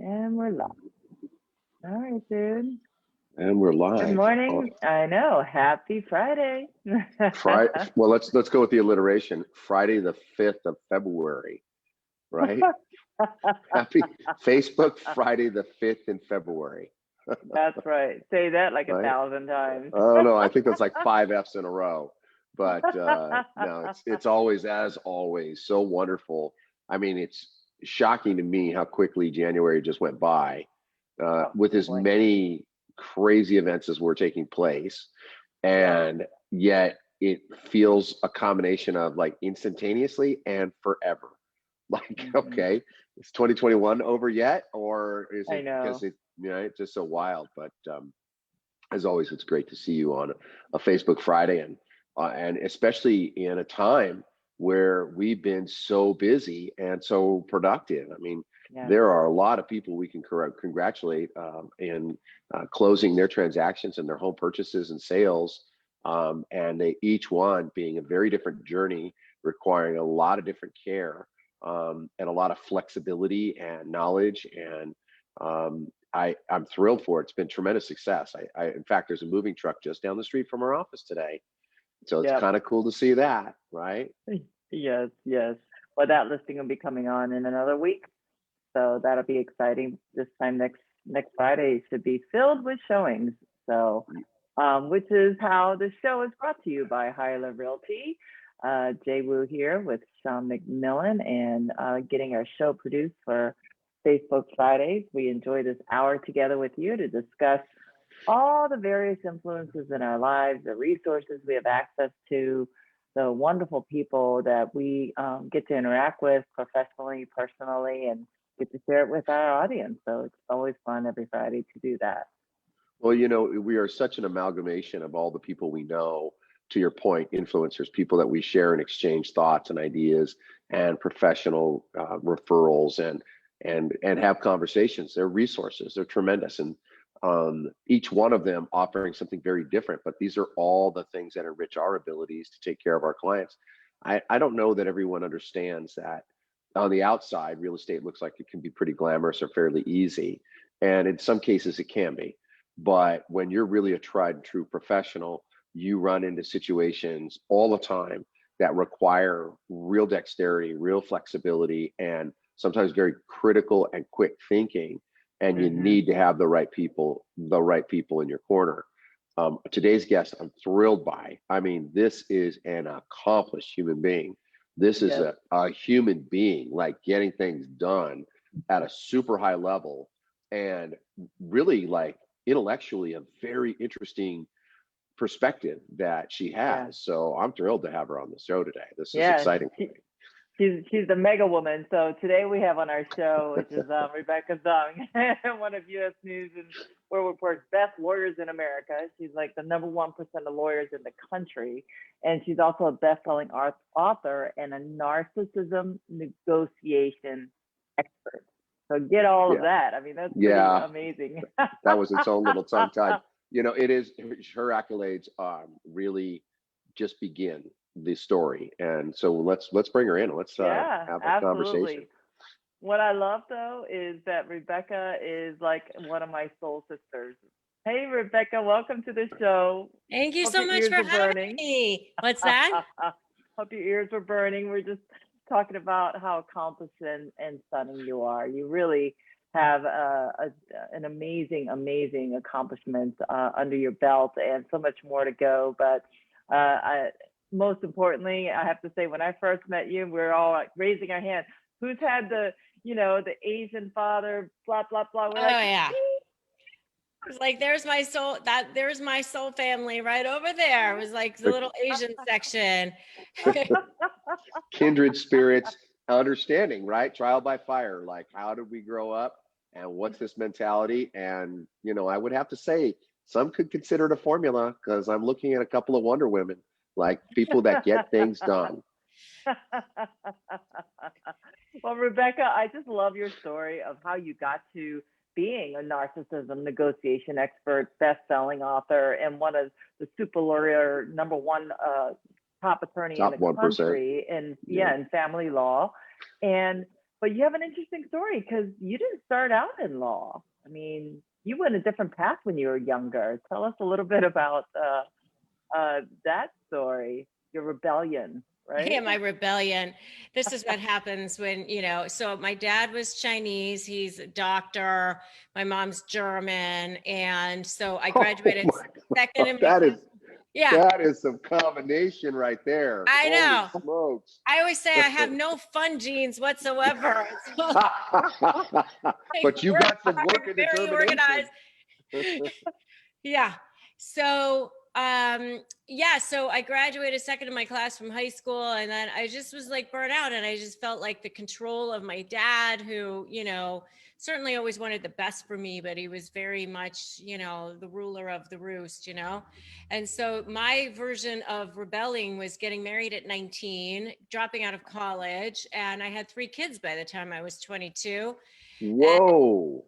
And we're live. All right, dude. And we're live. Good morning. I know. Happy Friday. Friday. Well, let's go with the alliteration. Friday the 5th of February, right? Happy Facebook Friday the 5th in February. That's right. Say that like Right? 1,000 times. Oh no, I think that's like 5 F's in a row. But no, it's always, as always, so wonderful. I mean, it's shocking to me how quickly January just went by, with as boy. many crazy events as were taking place, and yet it feels a combination of like instantaneously and forever. Like, okay, is 2021 over yet, or is I it know. because it's just so wild? But as always, it's great to see you on a Facebook Friday, and especially in a time where we've been so busy and so productive. I mean, there are a lot of people we can congratulate in closing their transactions and their home purchases and sales, and they each one being a very different journey, requiring a lot of different care, and a lot of flexibility and knowledge. And I'm thrilled for it. It's been tremendous success. In fact, there's a moving truck just down the street from our office today. So it's kind of cool to see that, right? Yes. Well, that listing will be coming on in another week. So that'll be exciting. This time next Friday should be filled with showings. So, which is how the show is brought to you by Heyler Realty. Jay Wu here with Sean McMillan, and getting our show produced for Facebook Fridays. We enjoy this hour together with you to discuss all the various influences in our lives, the resources we have access to, the wonderful people that we get to interact with professionally, personally, and get to share it with our audience. So it's always fun every Friday to do that. Well, we are such an amalgamation of all the people we know, to your point, influencers, people that we share and exchange thoughts and ideas and professional referrals and have conversations. They're resources. They're tremendous. And each one of them offering something very different, but these are all the things that enrich our abilities to take care of our clients. I don't know that everyone understands that on the outside, real estate looks like it can be pretty glamorous or fairly easy. And in some cases it can be. But when you're really a tried and true professional, you run into situations all the time that require real dexterity, real flexibility, and sometimes very critical and quick thinking. And you need to have the right people in your corner. Today's guest, I'm thrilled by. I mean, this is an accomplished human being. This is a human being, like getting things done at a super high level, and really like intellectually a very interesting perspective that she has. So I'm thrilled to have her on the show today. This is exciting for me. She's the mega woman. So today we have on our show, which is Rebecca Zung, one of U.S. News and World Report's best lawyers in America. She's like the number 1% of lawyers in the country. And she's also a best-selling author and a narcissism negotiation expert. So get all of that. I mean, that's pretty amazing. That was its own little tongue-tied. It is, her accolades really just begin the story. And so let's bring her in. Let's have a conversation. What I love though is that Rebecca is like one of my soul sisters. Hey Rebecca, welcome to the show. Thank you so much for having me. What's that? Hope your ears were burning. We're just talking about how accomplished and stunning you are. You really have an amazing accomplishment under your belt, and so much more to go. But most importantly, I have to say, when I first met you, we're all like raising our hand. Who's had the Asian father, blah, blah, blah. We're It was like, there's my soul family right over there. It was like the little Asian section. Kindred spirits, understanding, right? Trial by fire. Like, how did we grow up? And what's this mentality? And, I would have to say, some could consider it a formula, because I'm looking at a couple of Wonder Women, like people that get things done. Well, Rebecca, I just love your story of how you got to being a narcissism negotiation expert, best-selling author, and one of the super lawyer, number one top attorney in the 1%. country in family law. And But you have an interesting story because you didn't start out in law. I mean, you went a different path when you were younger. Tell us a little bit about that story, your rebellion, Yeah, right? my rebellion. This is what happens when, so my dad was Chinese, he's a doctor, my mom's German, and so I Oh graduated my second God, in my class. Yeah, that is some combination right there. I Holy know. smokes. I always say I have no fun genes whatsoever. So I But you work got some work hard, and very determination. organized. Yeah. So, so I graduated second in my class from high school, and then I just was like burnt out, and I just felt like the control of my dad, who, certainly always wanted the best for me, but he was very much, the ruler of the roost, And so my version of rebelling was getting married at 19, dropping out of college, and I had 3 kids by the time I was 22. And Whoa.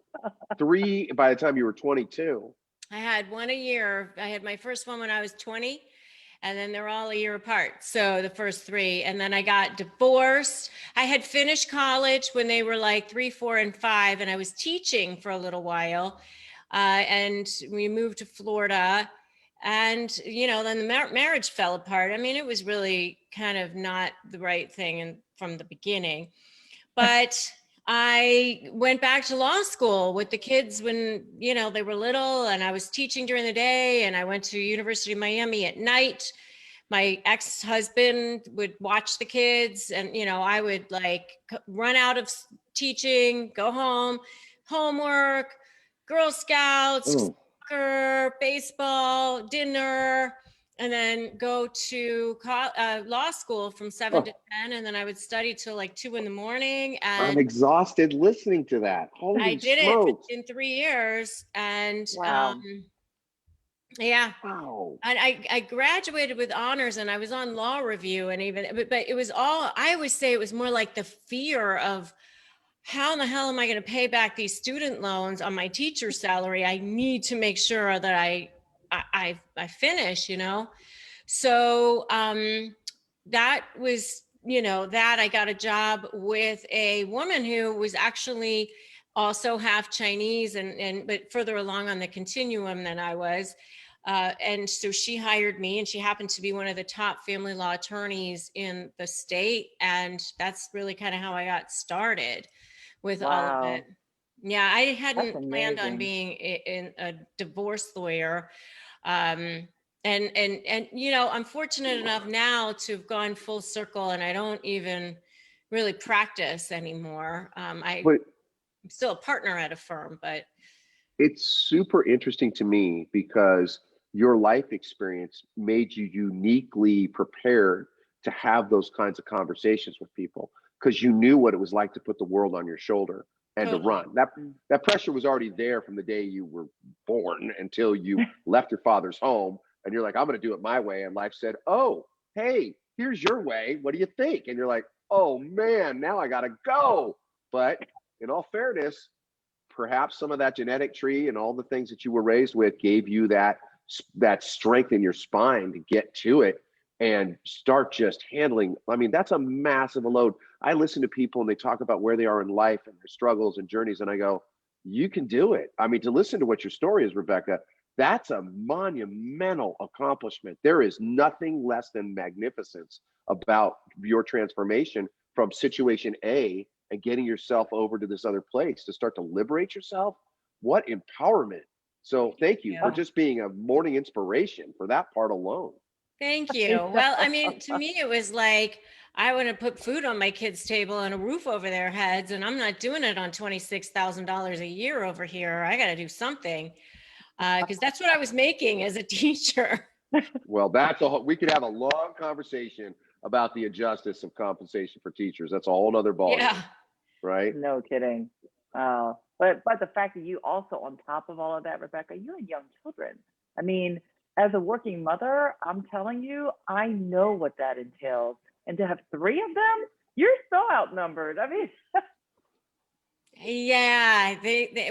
3 by the time you were 22. I had one a year. I had my first one when I was 20, and then they're all a year apart. So the first 3. And then I got divorced. I had finished college when they were like 3, 4, and 5, and I was teaching for a little while. And we moved to Florida. And, then the marriage fell apart. I mean, it was really kind of not the right thing from the beginning. But I went back to law school with the kids when, they were little, and I was teaching during the day, and I went to University of Miami at night. My ex-husband would watch the kids, and, I would like run out of teaching, go home, homework, Girl Scouts, Mm. soccer, baseball, dinner, and then go to law school from 7 to Oh, 10. And then I would study till like 2 in the morning. I'm And exhausted listening to that. I Holy did it smokes. in 3 years. And Wow. yeah. Wow. And I graduated with honors, and I was on law review, and but it was all, I always say it was more like the fear of, how in the hell am I going to pay back these student loans on my teacher's salary? I need to make sure that I finish, So that was, that I got a job with a woman who was actually also half Chinese and but further along on the continuum than I was. And so she hired me, and she happened to be one of the top family law attorneys in the state. And that's really kind of how I got started with all of it. Wow. Yeah, I That's hadn't planned on amazing. being a divorce lawyer. Um, and I'm fortunate enough now to have gone full circle, and I don't even really practice anymore. I'm But still a partner at a firm, but it's super interesting to me because your life experience made you uniquely prepared to have those kinds of conversations with people because you knew what it was like to put the world on your shoulder and to totally. run. That pressure was already there from the day you were born until you left your father's home, and you're like, I'm going to do it my way. And life said, oh, hey, here's your way. What do you think? And you're like, oh man, now I got to go. But in all fairness, perhaps some of that genetic tree and all the things that you were raised with gave you that strength in your spine to get to it and start just handling. I mean, that's a massive load. I listen to people and they talk about where they are in life and their struggles and journeys, and I go, you can do it. I mean, to listen to what your story is, Rebecca, that's a monumental accomplishment. There is nothing less than magnificence about your transformation from situation A and getting yourself over to this other place to start to liberate yourself. What empowerment. So thank you for Yeah. just being a morning inspiration for that part alone. Thank you. Well, I mean, to me, it was like, I want to put food on my kids' table and a roof over their heads, and I'm not doing it on $26,000 a year over here. I got to do something because that's what I was making as a teacher. Well, we could have a long conversation about the injustice of compensation for teachers. That's a whole other ballgame, Yeah. right? No kidding. But the fact that you also, on top of all of that, Rebecca, you had young children. I mean, as a working mother, I'm telling you, I know what that entails. And to have 3 of them, you're so outnumbered. I mean, Yeah,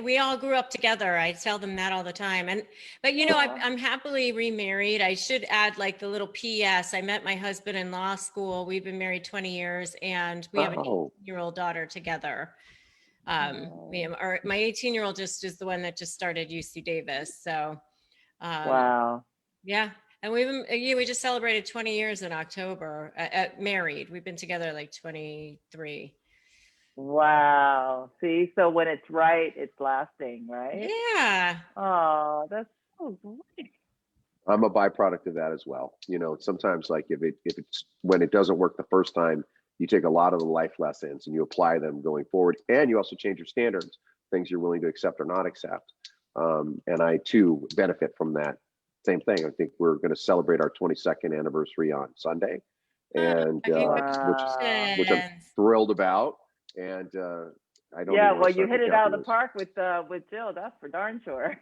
we all grew up together. I tell them that all the time. But you know, Aw. I'm happily remarried. I should add like the little PS. I met my husband in law school. We've been married 20 years and we have an Oh, 18-year-old daughter together. Oh, My 18-year-old just is the one that just started UC Davis. So, um, wow. yeah. And we just celebrated 20 years in October, married. We've been together like 23. Wow. See, so when it's right, it's lasting, right? Yeah. Oh, that's so great. I'm a byproduct of that as well. You know, sometimes like if it's when it doesn't work the first time, you take a lot of the life lessons and you apply them going forward, and you also change your standards, things you're willing to accept or not accept. And I too benefit from that same thing. I think we're going to celebrate our 22nd anniversary on Sunday, Oh, and Wow. which I'm congratulations. thrilled about. And I don't Yeah, even want well, to you start the hit it out of the calculus. park with Jill. That's for darn sure.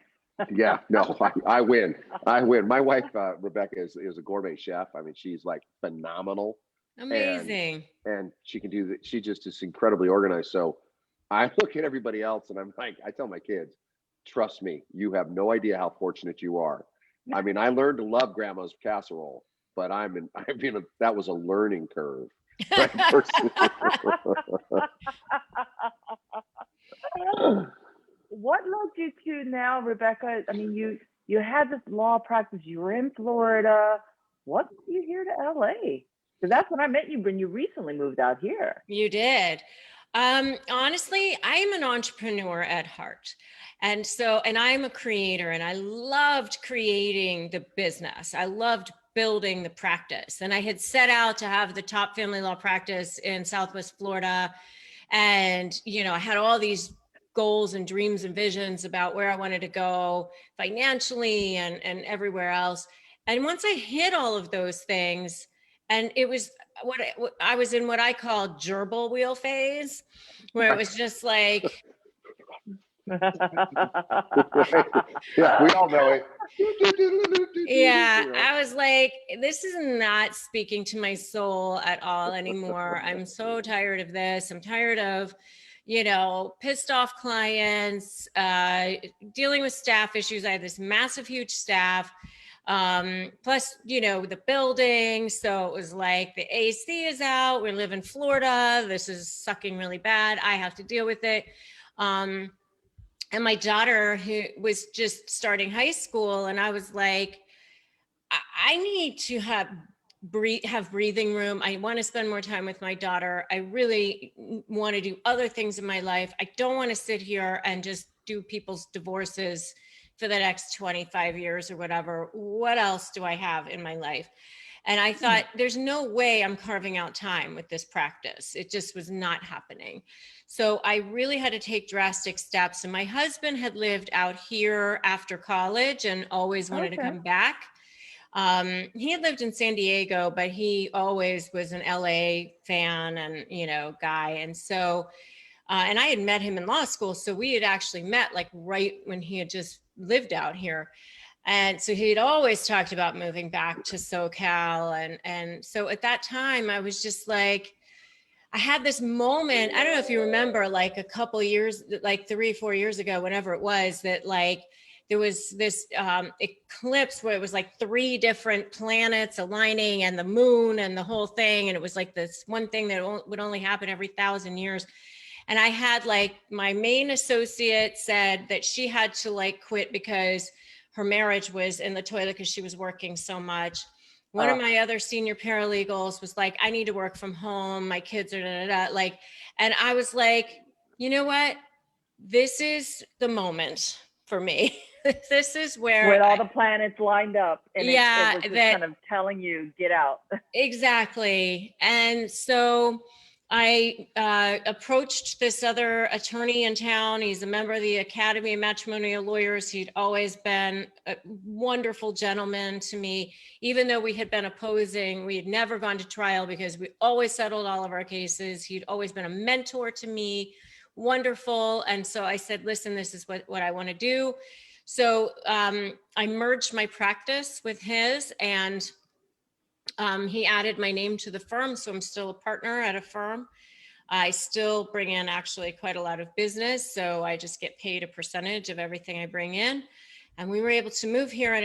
Yeah, no, I win. I win. My wife, Rebecca, is a gourmet chef. I mean, she's like phenomenal, and Amazing. she can do that. She just is incredibly organized. So I look at everybody else, and I'm like, I tell my kids, trust me, you have no idea how fortunate you are. I mean, I learned to love grandma's casserole, but that was a learning curve, right? What led you to now, Rebecca? I mean, you had this law practice. You were in Florida. What brought you here to LA? Because that's when I met you when you recently moved out here. You did. Honestly, I am an entrepreneur at heart. And I'm a creator and I loved creating the business. I loved building the practice. And I had set out to have the top family law practice in Southwest Florida. And, you know, I had all these goals and dreams and visions about where I wanted to go financially and everywhere else. And once I hit all of those things, and it was what I was in what I call gerbil wheel phase, where it was just like, Right? Yeah, we all know it. yeah, You know? I was like, this is not speaking to my soul at all anymore. I'm so tired of this. I'm tired of, you know, pissed off clients, dealing with staff issues. I had this massive, huge staff. Plus, you know, the building. So it was like the AC is out. We live in Florida. This is sucking really bad. I have to deal with it. Um, and my daughter, who was just starting high school, and I was like, I need to have breathing room. I want to spend more time with my daughter. I really want to do other things in my life. I don't want to sit here and just do people's divorces for the next 25 years or whatever. What else do I have in my life? And I thought, there's no way I'm carving out time with this practice. It just was not happening. So I really had to take drastic steps. And my husband had lived out here after college and always wanted to Okay. come back. He had lived in San Diego, but he always was an LA fan and, you know, guy. And so, and I had met him in law school. So we had actually met like right when he had just lived out here. And so he'd always talked about moving back to SoCal. And so at that time, I was just like, I had this moment. I don't know if you remember, like a couple of years, like 3, 4 years ago, whenever it was, that like there was this eclipse where it was like 3 different planets aligning and the moon and the whole thing. And it was like this one thing that would only happen every 1,000 years. And I had like my main associate said that she had to like quit because her marriage was in the toilet because she was working so much. One of my other senior paralegals was like, I need to work from home. My kids are da, da, da. Like, and I was like, you know what? This is the moment for me. This is where, When all the planets lined up and it yeah, was just that kind of telling you, get out. exactly. And so I approached this other attorney in town. He's a member of the Academy of Matrimonial Lawyers. He'd always been a wonderful gentleman to me, even though we had been opposing. We had never gone to trial because we always settled all of our cases. He'd always been a mentor to me, wonderful. And so I said, listen, this is what I want to do. So I merged my practice with his, and he added my name to the firm. So I'm still a partner at a firm. I still bring in actually quite a lot of business. So I just get paid a percentage of everything I bring in. And we were able to move here, and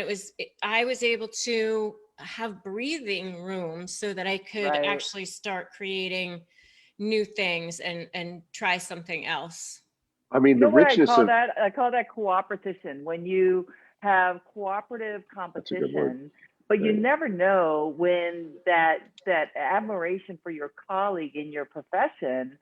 I was able to have breathing room so that I could Right. actually start creating new things and try something else. I mean, You the know what I richness call of that? I call that cooperation. When you have cooperative that's a good word. competition, but you Right. never know when that admiration for your colleague in your profession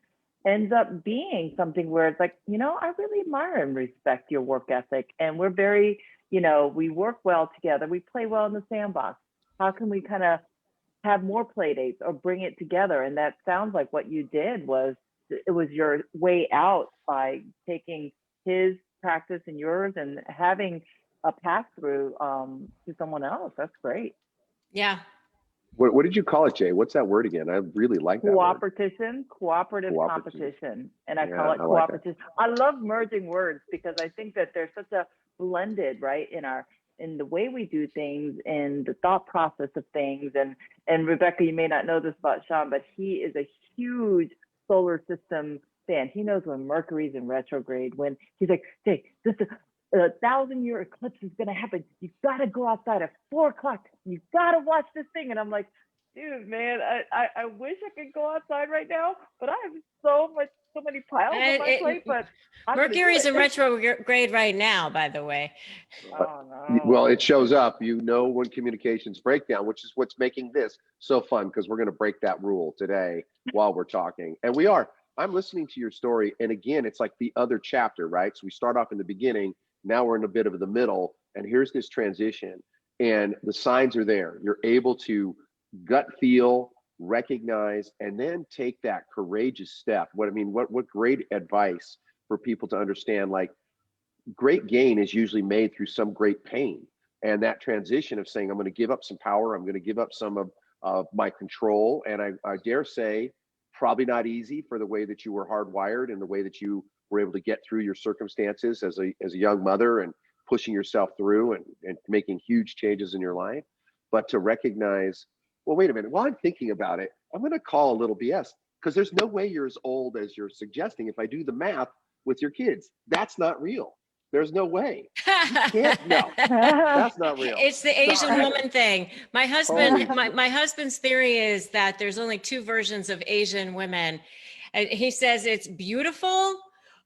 ends up being something where it's like, you know, I really admire and respect your work ethic, and we're very, you know, we work well together. We play well in the sandbox. How can we kind of have more play dates or bring it together? And that sounds like what you did was, it was your way out by taking his practice and yours and having a pass through to someone else. That's great. Yeah. What did you call it, Jay? What's that word again? I really like that word. Cooperative Cooperative. competition. And I Yeah, call it I like that. cooperative. I love merging words because I think that there's such a blended, right, in the way we do things and the thought process of things. And Rebecca, you may not know this about Sean, but he is a huge solar system fan. He knows when Mercury's in retrograde, when he's like, hey, this is a 1,000-year eclipse is going to happen. You got to go outside at 4 o'clock. You got to watch this thing. And I'm like, dude, man, I wish I could go outside right now, but I have so many piles on my plate, but Mercury's in retrograde right now, by the way. Oh, no. Well, it shows up, you know, when communications break down, which is what's making this so fun, because we're going to break that rule today while we're talking. And we are. I'm listening to your story. And again, it's like the other chapter, right? So we start off in the beginning. Now we're in a bit of the middle. And here's this transition. And the signs are there. You're able to gut feel, recognize, and then take that courageous step. What great advice for people to understand, like, great gain is usually made through some great pain. And that transition of saying, I'm going to give up some power, I'm going to give up some of my control. And I dare say, probably not easy for the way that you were hardwired and the way that you were able to get through your circumstances as a young mother and pushing yourself through and making huge changes in your life. But to recognize, well, wait a minute, while I'm thinking about it, I'm going to call a little BS, because there's no way you're as old as you're suggesting. If I do the math with your kids, that's not real. There's no way. You can't. No, that's not real. It's the Asian Sorry. woman thing. My husband, Holy- my husband's theory is that there's only 2 versions of Asian women. And he says it's beautiful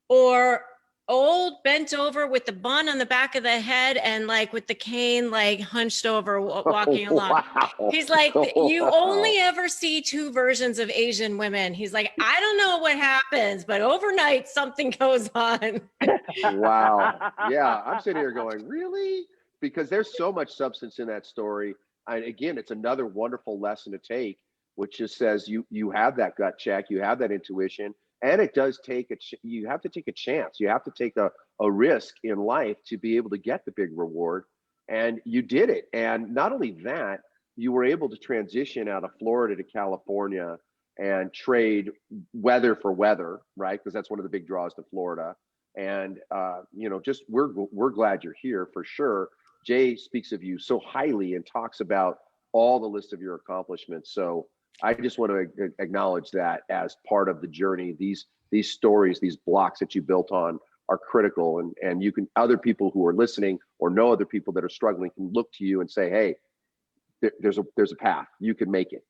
or old, bent over with the bun on the back of the head and like with the cane, like hunched over, walking along. Wow. He's like, you Wow. only ever see 2 versions of Asian women. He's like, I don't know what happens, but overnight something goes on. Wow. Yeah, I'm sitting here going, really? Because there's so much substance in that story. And again, it's another wonderful lesson to take, which just says you have that gut check, you have that intuition, and it does take you have to take a chance. You have to take a risk in life to be able to get the big reward. And you did it. And not only that, you were able to transition out of Florida to California and trade weather for weather, right? Because that's one of the big draws to Florida. And just we're glad you're here for sure. Jay speaks of you so highly and talks about all the list of your accomplishments. So I just want to acknowledge that as part of the journey. These stories, these blocks that you built on are critical, and you can, other people who are listening or know other people that are struggling can look to you and say, hey, there's a path. You can make it.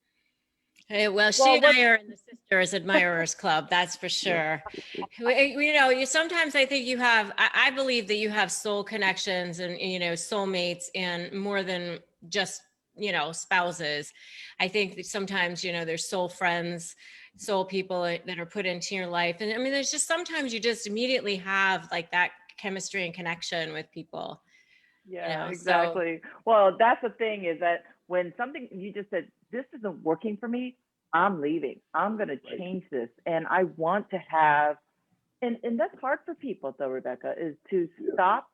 Hey, well, she and I are in the Sisters Admirers Club, that's for sure. Sometimes I think I believe that you have soul connections and, soulmates and more than just, spouses. I think that sometimes, there's soul friends, soul people that are put into your life. And I mean, there's just sometimes you just immediately have like that chemistry and connection with people. Yeah, exactly. Well, that's the thing, is that when something, you just said, this isn't working for me, I'm leaving. I'm going to change this. And I want to have, and that's hard for people though, Rebecca, is to stop,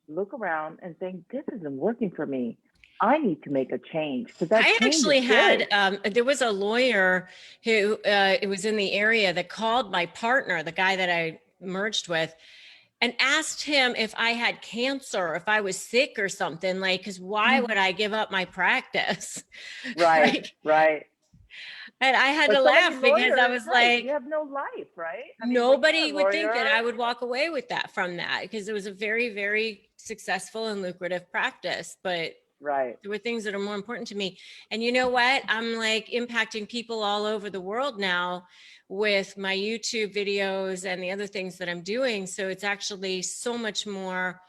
look around and think, this isn't working for me. I need to make a change. I actually had, there was a lawyer who it was in the area that called my partner, the guy that I merged with, and asked him if I had cancer, if I was sick or something, like, because why would I give up my practice? Right, right. And I had But to so many laugh because I lawyers, was right, you like, have no life, right? I mean, when you're nobody a would think that I lawyer, would walk away with that from that because it was a very, very successful and lucrative practice. But right. there were things that are more important to me. And you know what? I'm like impacting people all over the world now with my YouTube videos and the other things that I'm doing. So it's actually so much more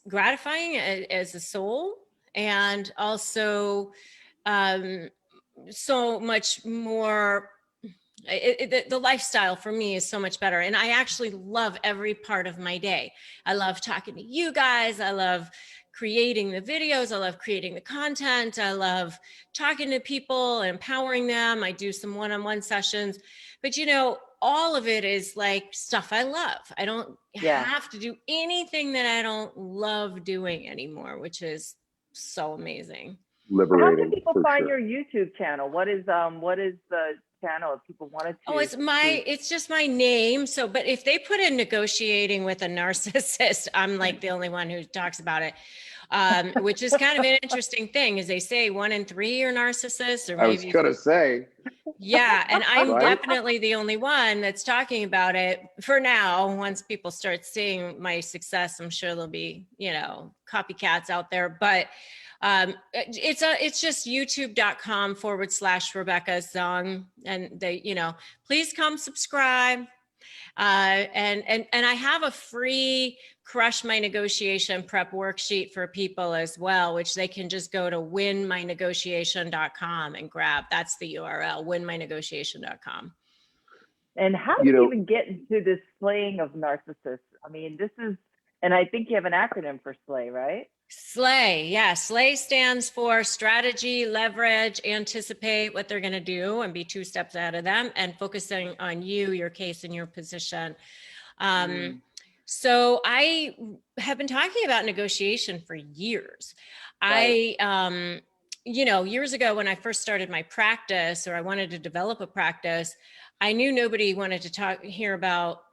gratifying as a soul, and also um, so much more the lifestyle for me is so much better. And I actually love every part of my day. I love talking to you guys. I love creating the videos. I love creating the content. I love talking to people and empowering them. I do some one-on-one sessions, but you know, all of it is like stuff I love. I don't Yeah. have to do anything that I don't love doing anymore, which is so amazing. So how can Liberating people for find sure. your YouTube channel? What is the channel if people wanted Oh, to? it's just my name. So, but if they put in negotiating with a narcissist, I'm like the only one who talks about it. Which is kind of an interesting thing, is they say 1 in 3 are narcissists, or I was maybe, gonna say, yeah. And I'm right? definitely the only one that's talking about it for now. Once people start seeing my success, I'm sure there'll be, you know, copycats out there, but it's just youtube.com/Rebecca Zung. And they, you know, please come subscribe. And I have a free crush my negotiation prep worksheet for people as well, which they can just go to winmynegotiation.com and grab. That's the URL, winmynegotiation.com. And how You do you know, even get into this slaying of narcissists? I mean, this is, and I think you have an acronym for slay, right? SLAY, yeah. SLAY stands for strategy, leverage, anticipate what they're going to do and be 2 steps ahead of them, and focusing on you, your case, and your position. So I have been talking about negotiation for years. Right. You know, years ago when I first started my practice, or I wanted to develop a practice, I knew nobody wanted to hear about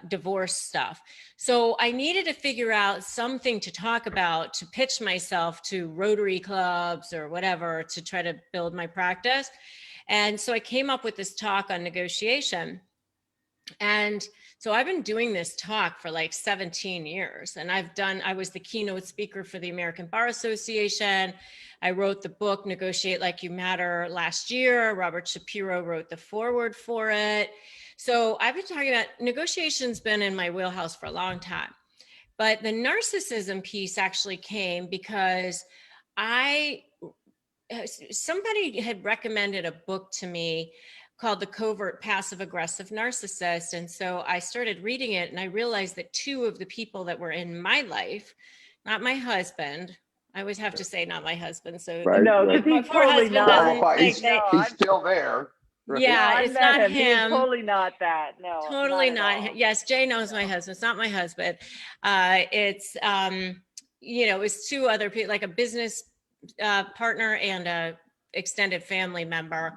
divorce stuff. So I needed to figure out something to talk about to pitch myself to Rotary clubs or whatever to try to build my practice. And so I came up with this talk on negotiation. And so I've been doing this talk for like 17 years. And I was the keynote speaker for the American Bar Association. I wrote the book, Negotiate Like You Matter, last year. Robert Shapiro wrote the foreword for it. So I've been talking about negotiation's been in my wheelhouse for a long time. But the narcissism piece actually came because somebody had recommended a book to me called The Covert Passive Aggressive Narcissist. And so I started reading it, and I realized that 2 of the people that were in my life, not my husband, I always have to say not my husband. So right, No, right. because my he's poor totally husband not. doesn't Qualify. think He's No, that, he's still there, right? no, yeah, I it's met not him. He is him. totally not that. No, not Totally at not. all. Yes, Jay knows my No. husband. It's not my husband. It's you know, it's 2 other people, like a business partner and a extended family member.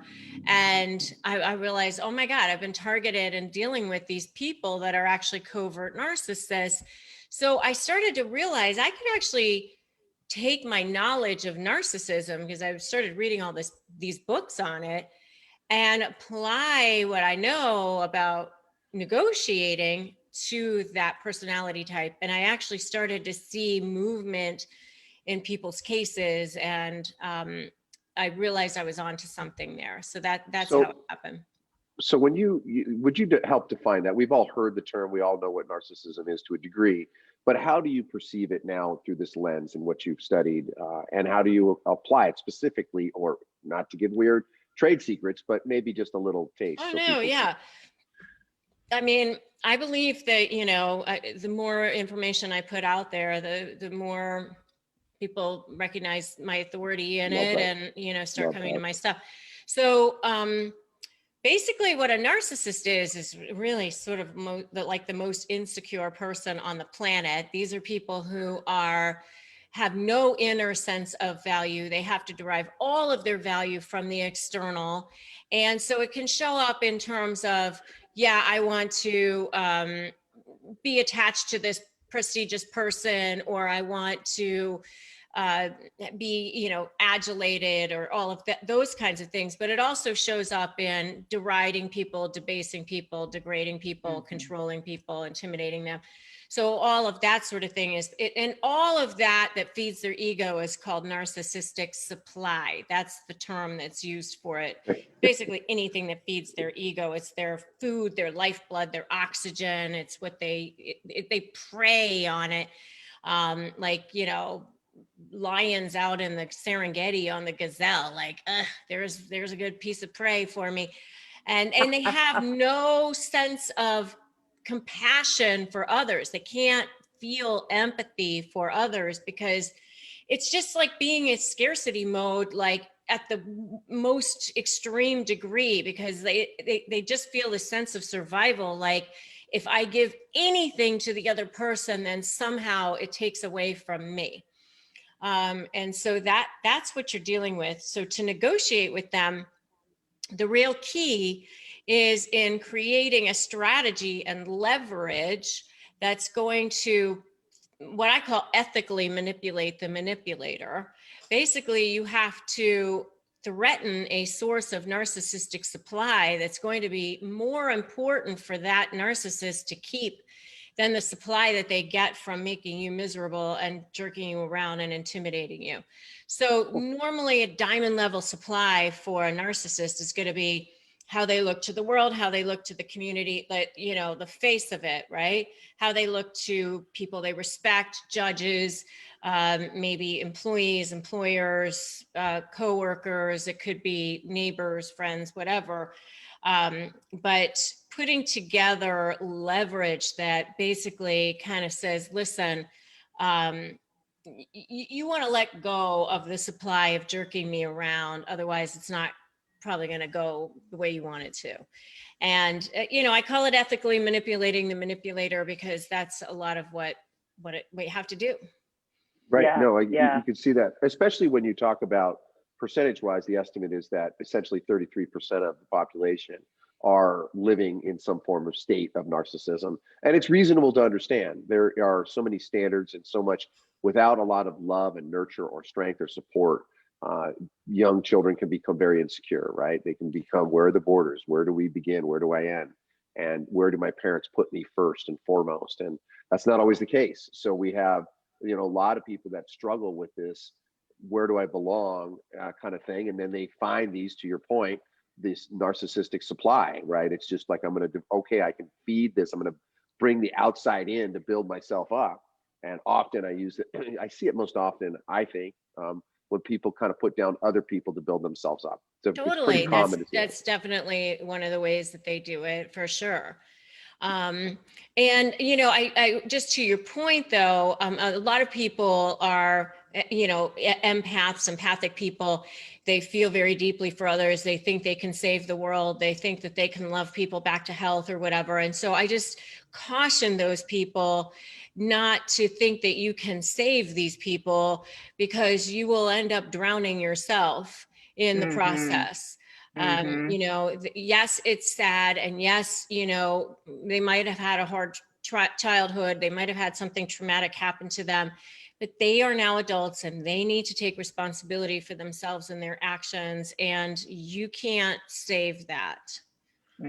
And I realized, oh my God, I've been targeted and dealing with these people that are actually covert narcissists. So I started to realize I can actually take my knowledge of narcissism, because I started reading all these books on it, and apply what I know about negotiating to that personality type. And I actually started to see movement in people's cases, and I realized I was onto something there. So that's how it So, happened. so when would you help define that? We've all heard the term. We all know what narcissism is to a degree, but how do you perceive it now through this lens and what you've studied, and how do you apply it specifically, or not to give weird trade secrets, but maybe just a little taste? Oh So no, people yeah. I mean, I believe that, you know, the more information I put out there, the more people recognize my authority in love it, that. and, you know, start Love coming to that. my stuff. So basically what a narcissist is really sort of like the most insecure person on the planet. These are people who have no inner sense of value. They have to derive all of their value from the external. And so it can show up in terms of, yeah, I want to be attached to this prestigious person, or I want to be, adulated or all of that, those kinds of things. But it also shows up in deriding people, debasing people, degrading people, controlling people, intimidating them. So all of that sort of thing and all of that feeds their ego is called narcissistic supply. That's the term that's used for it. Basically anything that feeds their ego, it's their food, their lifeblood, their oxygen. It's what they prey on it. Like, lions out in the Serengeti on the gazelle, like, there's a good piece of prey for me. And they have no sense of compassion for others. They can't feel empathy for others because it's just like being in scarcity mode, like at the most extreme degree, because they just feel a sense of survival. Like if I give anything to the other person, then somehow it takes away from me. And so that's what you're dealing with. So to negotiate with them, the real key is in creating a strategy and leverage that's going to, what I call, ethically manipulate the manipulator. Basically, you have to threaten a source of narcissistic supply that's going to be more important for that narcissist to keep than the supply that they get from making you miserable and jerking you around and intimidating you. So normally a diamond level supply for a narcissist is going to be how they look to the world, how they look to the community, that, the face of it, right? How they look to people they respect, judges, maybe employees, employers, coworkers, it could be neighbors, friends, whatever. But putting together leverage that basically kind of says, listen, you want to let go of the supply of jerking me around. Otherwise, it's not probably going to go the way you want it to. And, I call it ethically manipulating the manipulator because that's a lot of what you have to do. Right. Yeah, No, yeah. you can see that, especially when you talk about percentage-wise. The estimate is that essentially 33% of the population are living in some form of state of narcissism. And it's reasonable to understand. There are so many standards and so much without a lot of love and nurture or strength or support. Young children can become very insecure, right? They can become, where are the borders? Where do we begin? Where do I end? And where do my parents put me first and foremost? And that's not always the case. So we have, a lot of people that struggle with this, where do I belong kind of thing. And then they find these, to your point, this narcissistic supply, right? It's just like, okay, I can feed this. I'm going to bring the outside in to build myself up. And often I use it, I see it most often, I think, when people kind of put down other people to build themselves up. So Totally. it's pretty common to see. That's definitely one of the ways that they do it, for sure. And, I just to your point, though, a lot of people are, empaths, empathic people. They feel very deeply for others. They think they can save the world. They think that they can love people back to health or whatever. And so I just caution those people not to think that you can save these people, because you will end up drowning yourself in the process. Yes, it's sad. And yes, they might have had a hard childhood. They might have had something traumatic happen to them, but they are now adults and they need to take responsibility for themselves and their actions. And you can't save that.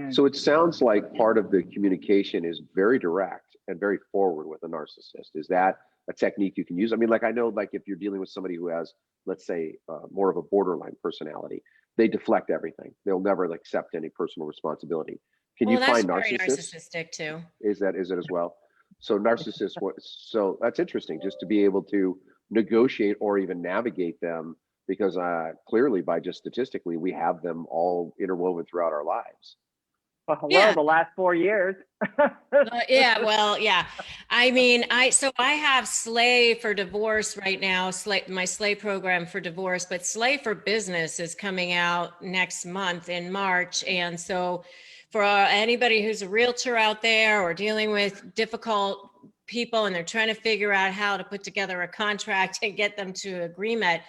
So it sounds like part of the communication is very direct and very forward with a narcissist. Is that a technique you can use? I mean, like, I know, like, if you're dealing with somebody who has, let's say, more of a borderline personality, they deflect everything. They'll never accept any personal responsibility. Can you find that's very narcissists? narcissistic too. Is it as well? So narcissists, so that's interesting, just to be able to negotiate or even navigate them, because clearly, by just statistically, we have them all interwoven throughout our lives. Well, hello, Yeah. the last 4 years. Yeah. I mean, I have Slay for Divorce right now, my Slay program for divorce, but Slay for Business is coming out next month in March. And so for anybody who's a realtor out there or dealing with difficult people and they're trying to figure out how to put together a contract and get them to agreement,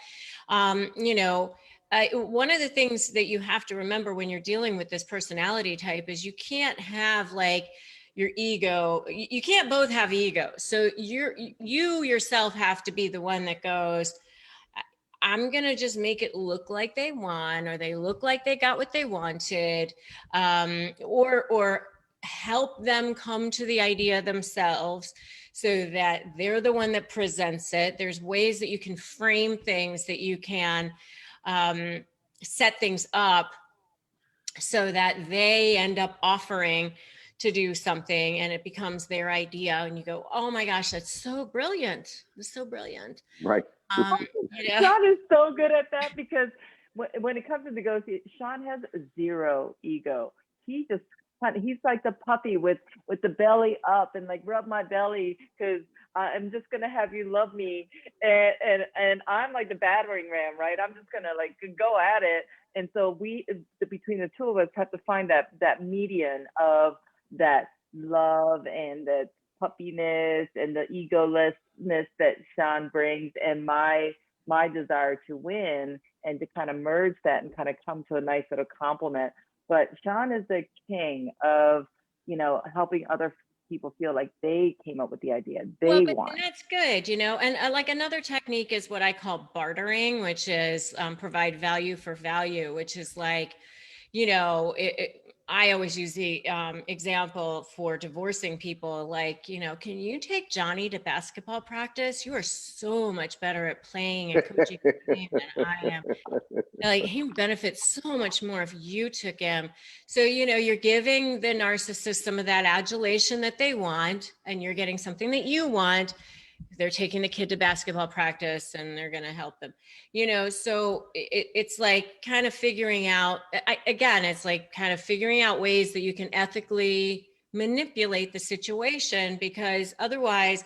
one of the things that you have to remember when you're dealing with this personality type is you can't have your ego. You can't both have egos. So you yourself have to be the one that goes, I'm going to just make it look like they won, or they look like they got what they wanted, or help them come to the idea themselves so that they're the one that presents it. There's ways that you can frame things, that you can set things up so that they end up offering to do something and it becomes their idea. And you go, oh my gosh, that's so brilliant. It's so brilliant. Right. Sean is so good at that, because when it comes to negotiate, Sean has zero ego. He's like the puppy with the belly up and like, rub my belly because I'm just gonna have you love me, and I'm like the battering ram, right? I'm just gonna like go at it. And so we, between the two of us, have to find that median of that love and that puppiness and the egolessness that Sean brings, and my desire to win, and to kind of merge that and kind of come to a nice little complement. But Sean is the king of, helping other people feel like they came up with the idea they want. And that's good, and like another technique is what I call bartering, which is provide value for value, which is like, I always use the example for divorcing people, like, can you take Johnny to basketball practice? You are so much better at playing and coaching the game than I am. Like, he benefits so much more if you took him. So, you're giving the narcissist some of that adulation that they want, and you're getting something that you want. They're taking the kid to basketball practice and they're going to help them, so it's like kind of figuring out, it's like kind of figuring out ways that you can ethically manipulate the situation, because otherwise,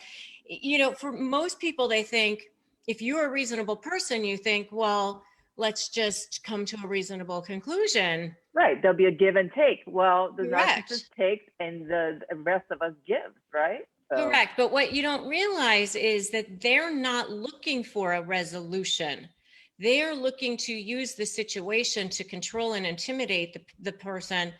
for most people, they think if you're a reasonable person, you think, well, let's just come to a reasonable conclusion. Right. There'll be a give and take. Well, the Correct. narcissist takes and the rest of us gives, right? So. Correct. But what you don't realize is that they're not looking for a resolution. They're looking to use the situation to control and intimidate the person.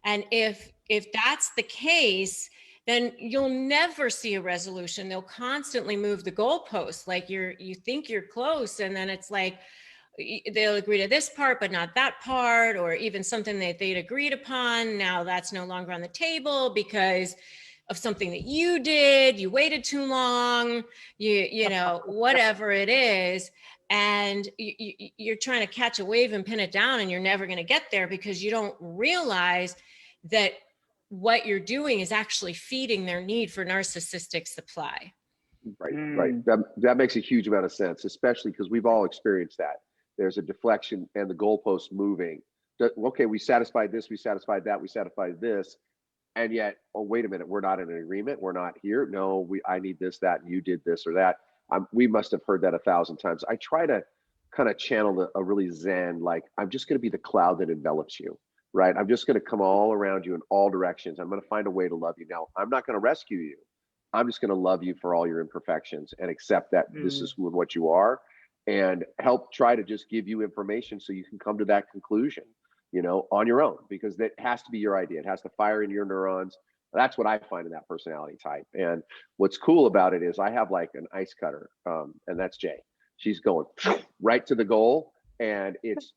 And if that's the case, then you'll never see a resolution. They'll constantly move the goalposts. Like you think you're close, and then it's like they'll agree to this part, but not that part, or even something that they'd agreed upon. Now that's no longer on the table because of something that you did, you waited too long, whatever it is. And you're trying to catch a wave and pin it down, and you're never going to get there because you don't realize that what you're doing is actually feeding their need for narcissistic supply. Right. That makes a huge amount of sense, especially because we've all experienced that. There's a deflection and the goalpost moving. Okay, we satisfied this, we satisfied that, we satisfied this. And yet, oh, wait a minute, we're not in an agreement. We're not here. No, I need this, that, and you did this or that. We must have heard that 1,000 times. I try to kind of channel a really Zen, like, I'm just going to be the cloud that envelops you, right? I'm just going to come all around you in all directions. I'm going to find a way to love you. Now, I'm not going to rescue you. I'm just going to love you for all your imperfections and accept that this is who and what you are, and help try to just give you information so you can come to that conclusion, on your own, because that has to be your idea. It has to fire in your neurons. That's what I find in that personality type. And what's cool about it is I have like an ice cutter, and that's Jay. She's going right to the goal, and it's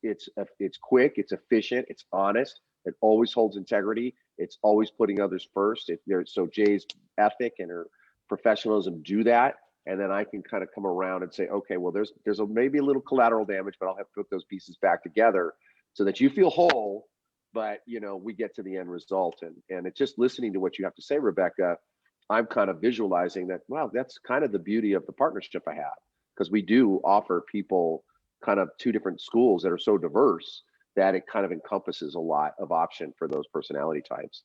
quick, it's efficient, it's honest, it always holds integrity, it's always putting others first. So Jay's ethic and her professionalism do that, and then I can kind of come around and say, okay, well, there's maybe a little collateral damage, but I'll have to put those pieces back together so that you feel whole, but we get to the end result. And it's just listening to what you have to say, Rebecca. I'm kind of visualizing that, wow, that's kind of the beauty of the partnership I have, because we do offer people kind of two different schools that are so diverse that it kind of encompasses a lot of option for those personality types.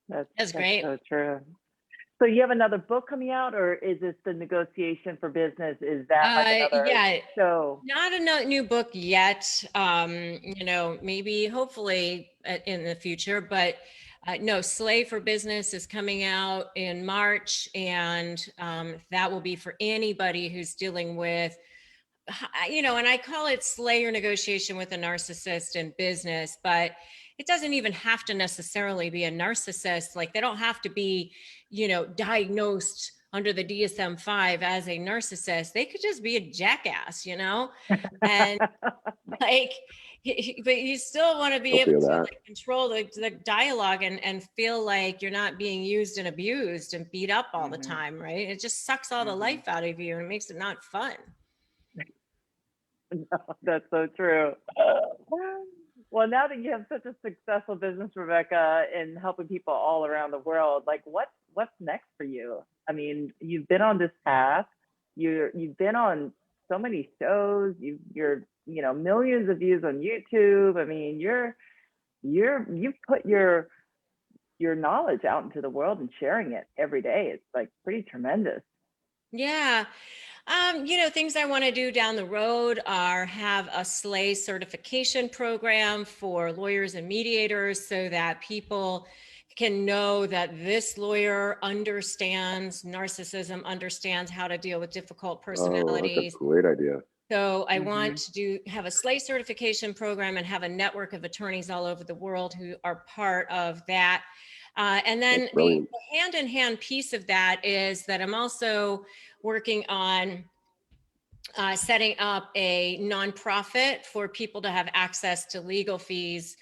That's great. So true. So you have another book coming out, or is this the negotiation for business? Is that like another show? Not a new book yet. Maybe hopefully in the future, but no, Slay for Business is coming out in March, and that will be for anybody who's dealing with, and I call it slay your negotiation with a narcissist in business, but it doesn't even have to necessarily be a narcissist. Like, they don't have to be, diagnosed under the DSM-5 as a narcissist, they could just be a jackass, and like, but you still want to be Don't able feel to that. like control the dialogue and feel like you're not being used and abused and beat up all the time, right? It just sucks all the life out of you and it makes it not fun. No, that's so true. Well, now that you have such a successful business, Rebecca, in helping people all around the world, like what's next for you? I mean, you've been on this path. You've been on so many shows. You're millions of views on YouTube. I mean, you've put your knowledge out into the world and sharing it every day. It's like pretty tremendous. Yeah. Things I want to do down the road are have a SLAY certification program for lawyers and mediators so that people can know that this lawyer understands narcissism, understands how to deal with difficult Oh, personalities. that's a great idea. So I want to have a SLAY certification program and have a network of attorneys all over the world who are part of that. And then the hand-in-hand piece of that is that I'm also working on setting up a nonprofit for people to have access to legal fees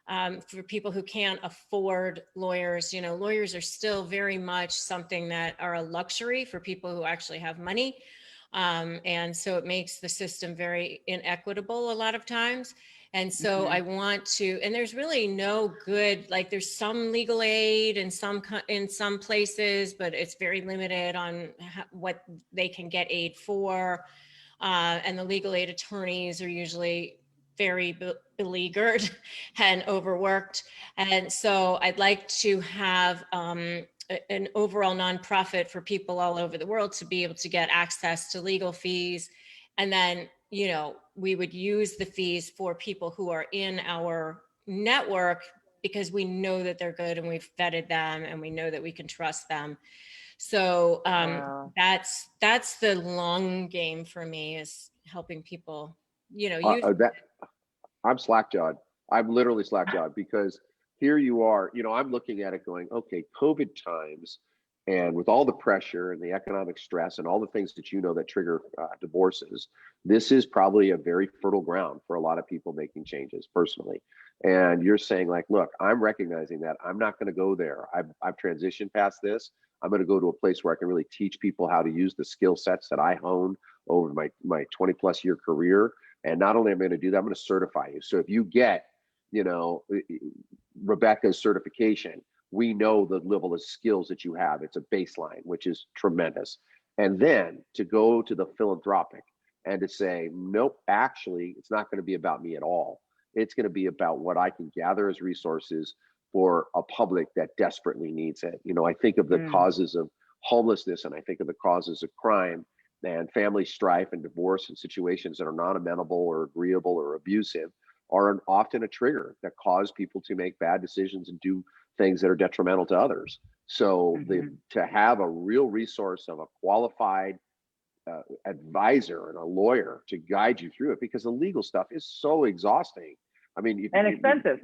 for people who can't afford lawyers. Lawyers are still very much something that are a luxury for people who actually have money. And so it makes the system very inequitable a lot of times. And so I want to, and there's really no good, like there's some legal aid in some places, but it's very limited on what they can get aid for. And the legal aid attorneys are usually very beleaguered and overworked. And so I'd like to have an overall nonprofit for people all over the world to be able to get access to legal fees. And then, we would use the fees for people who are in our network because we know that they're good and we've vetted them and we know that we can trust them. So Wow. that's the long game for me, is helping people, use I'm slack-jawed. I'm literally slack-jawed because here you are, I'm looking at it going, okay, COVID times, and with all the pressure and the economic stress and all the things that that trigger divorces, this is probably a very fertile ground for a lot of people making changes personally. And you're saying like, look, I'm recognizing that I'm not going to go there. I've transitioned past this. I'm going to go to a place where I can really teach people how to use the skill sets that I honed over my 20 plus year career. And not only am I going to do that, I'm going to certify you. So if you get, Rebecca's certification, we know the level of skills that you have. It's a baseline, which is tremendous. And then to go to the philanthropic and to say, nope, actually, it's not going to be about me at all. It's going to be about what I can gather as resources for a public that desperately needs it. I think of the causes of homelessness, and I think of the causes of crime and family strife and divorce and situations that are not amenable or agreeable or abusive are often a trigger that cause people to make bad decisions and do things that are detrimental to others. So to have a real resource of a qualified advisor and a lawyer to guide you through it, because the legal stuff is so exhausting. I mean, and expensive.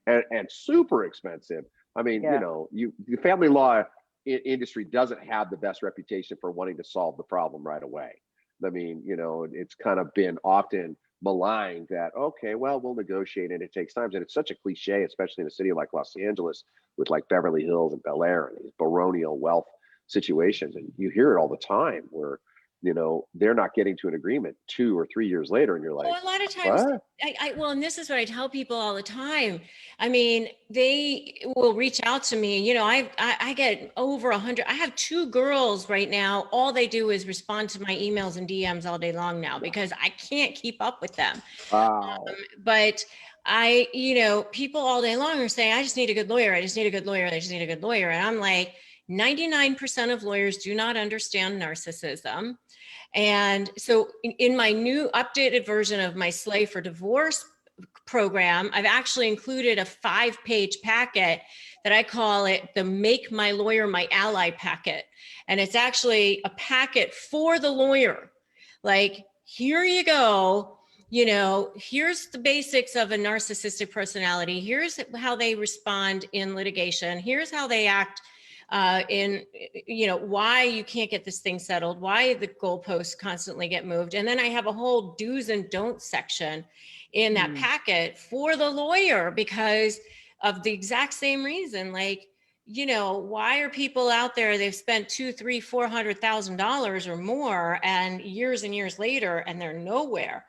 and super expensive. I mean, the family law industry doesn't have the best reputation for wanting to solve the problem right away. I mean, it's kind of been often maligned that, okay, well, we'll negotiate and it takes time. And it's such a cliche, especially in a city like Los Angeles with like Beverly Hills and Bel Air and these baronial wealth situations. And you hear it all the time where, they're not getting to an agreement 2 or 3 years later. And you're like, well, a lot of times, what? and this is what I tell people all the time. I mean, they will reach out to me. I get over 100. I have 2 girls right now. All they do is respond to my emails and DMs all day long now because I can't keep up with them. Wow. But people all day long are saying, I just need a good lawyer. I just need a good lawyer. I just need a good lawyer. And I'm like, 99% of lawyers do not understand narcissism. And so in my new updated version of my SLAY for Divorce program, I've actually included a 5-page packet that I call it the Make My Lawyer My Ally packet. And it's actually a packet for the lawyer. Like, here you go. Here's the basics of a narcissistic personality. Here's how they respond in litigation. Here's how they act in, why you can't get this thing settled, why the goalposts constantly get moved. And then I have a whole do's and don'ts section in that packet for the lawyer because of the exact same reason. Like, why are people out there, they've spent $200,000, $300,000, $400,000 or more, and years later, and they're nowhere?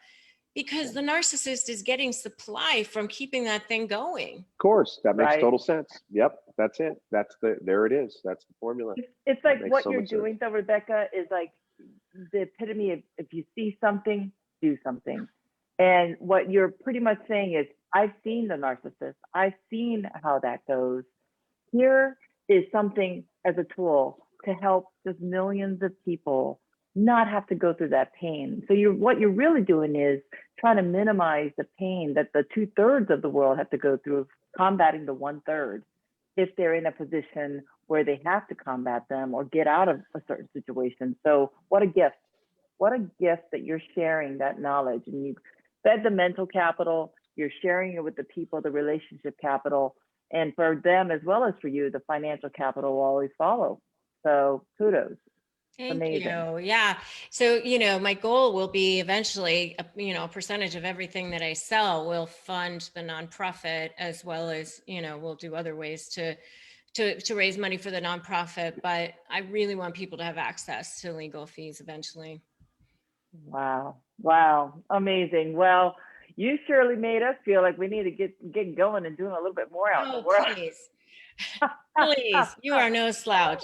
Because the narcissist is getting supply from keeping that thing going. Of course, that makes Right. total sense. Yep, that's it. There it is. That's the formula. It's like makes what so you're much sense. doing though, Rebecca, is like the epitome of if you see something, do something. And what you're pretty much saying is, I've seen the narcissist. I've seen how that goes. Here is something as a tool to help just millions of people not have to go through that pain. So what you're really doing is trying to minimize the pain that the 2/3 of the world have to go through, combating the 1/3 if they're in a position where they have to combat them or get out of a certain situation. So what a gift. What a gift that you're sharing that knowledge, and you've fed the mental capital, you're sharing it with the people, the relationship capital, and for them as well as for you, the financial capital will always follow. So kudos. Thank Amazing. you. Yeah. So, my goal will be eventually, a percentage of everything that I sell will fund the nonprofit, as well as, we'll do other ways to raise money for the nonprofit. But I really want people to have access to legal fees eventually. Wow. Wow. Amazing. Well, you surely made us feel like we need to get going and doing a little bit more out in the world. Please. Please. You are no slouch.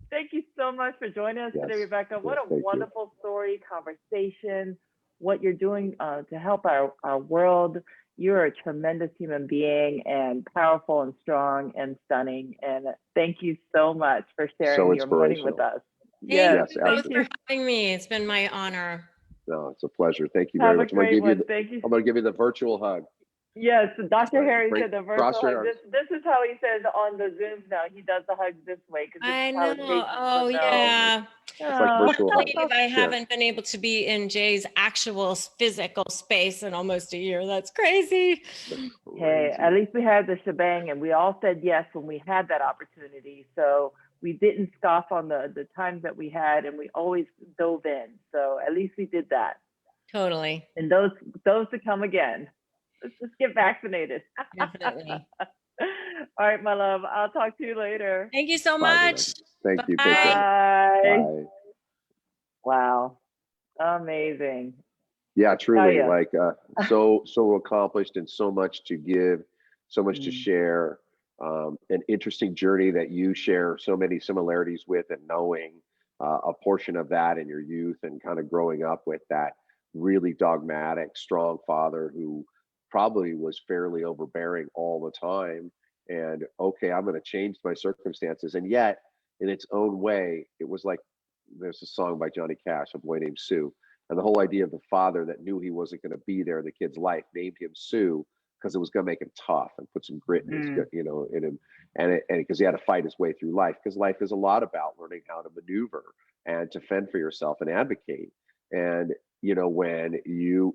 Thank you so much for joining us today, Rebecca. What a wonderful story, conversation, what you're doing to help our world. You're a tremendous human being and powerful and strong and stunning. And thank you so much for sharing your morning with us. Thank you both for having me. It's been my honor. No, it's a pleasure. Thank you very much. I'm going to give you the virtual hug. Yes, Dr. Harry said the virtual hug. This is how he says on the Zooms now. He does the hugs this way. I know. Oh, yeah. It's like virtual hug. I haven't been able to be in Jay's actual physical space in almost a year. That's crazy. Hey, at least we had the shebang, and we all said yes when we had that opportunity. So we didn't scoff on the times that we had, and we always dove in. So at least we did that. Totally. And those to come again. Let's just get vaccinated. Definitely. All right, my love. I'll talk to you later. Thank you so much. Thank you. Bye. Bye. Wow. Amazing. Yeah, truly, like so accomplished and so much to give, so much to share. An interesting journey that you share so many similarities with, and knowing a portion of that in your youth and kind of growing up with that really dogmatic, strong father who probably was fairly overbearing all the time. And okay, I'm going to change my circumstances. And yet, in its own way, it was like, there's a song by Johnny Cash, A Boy Named Sue. And the whole idea of the father that knew he wasn't going to be there in the kid's life named him Sue because it was going to make him tough and put some grit in his, in him. And because he had to fight his way through life, because life is a lot about learning how to maneuver and to fend for yourself and advocate. And when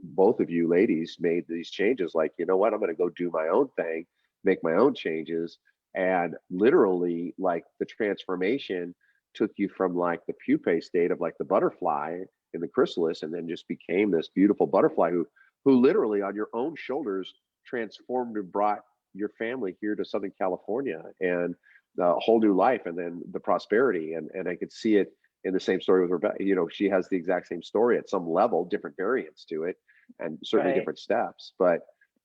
both of you ladies made these changes, like, you know what, I'm going to go do my own thing, make my own changes. And literally, like, the transformation took you from like the pupae state of like the butterfly in the chrysalis, and then just became this beautiful butterfly who literally on your own shoulders transformed and brought your family here to Southern California and a whole new life, and then the prosperity. And I could see it in the same story with Rebecca. She has the exact same story at some level, different variants to it, and certainly different steps. But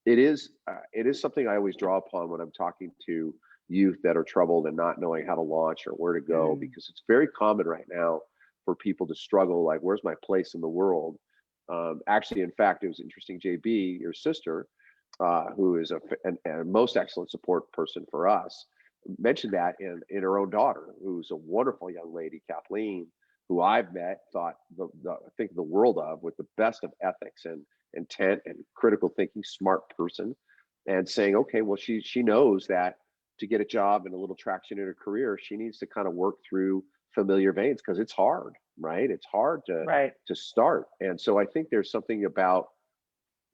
it is something I always draw upon when I'm talking to youth that are troubled and not knowing how to launch or where to go, because it's very common right now for people to struggle, like, where's my place in the world? Actually, in fact, it was interesting, JB, your sister, who is a most excellent support person for us, mentioned that in her own daughter, who's a wonderful young lady, Kathleen, who I've met, think the world of, with the best of ethics and intent and critical thinking, smart person, and saying, okay, well, she knows that to get a job and a little traction in her career, she needs to kind of work through familiar veins, because it's hard, right? It's hard to start. And so I think there's something about,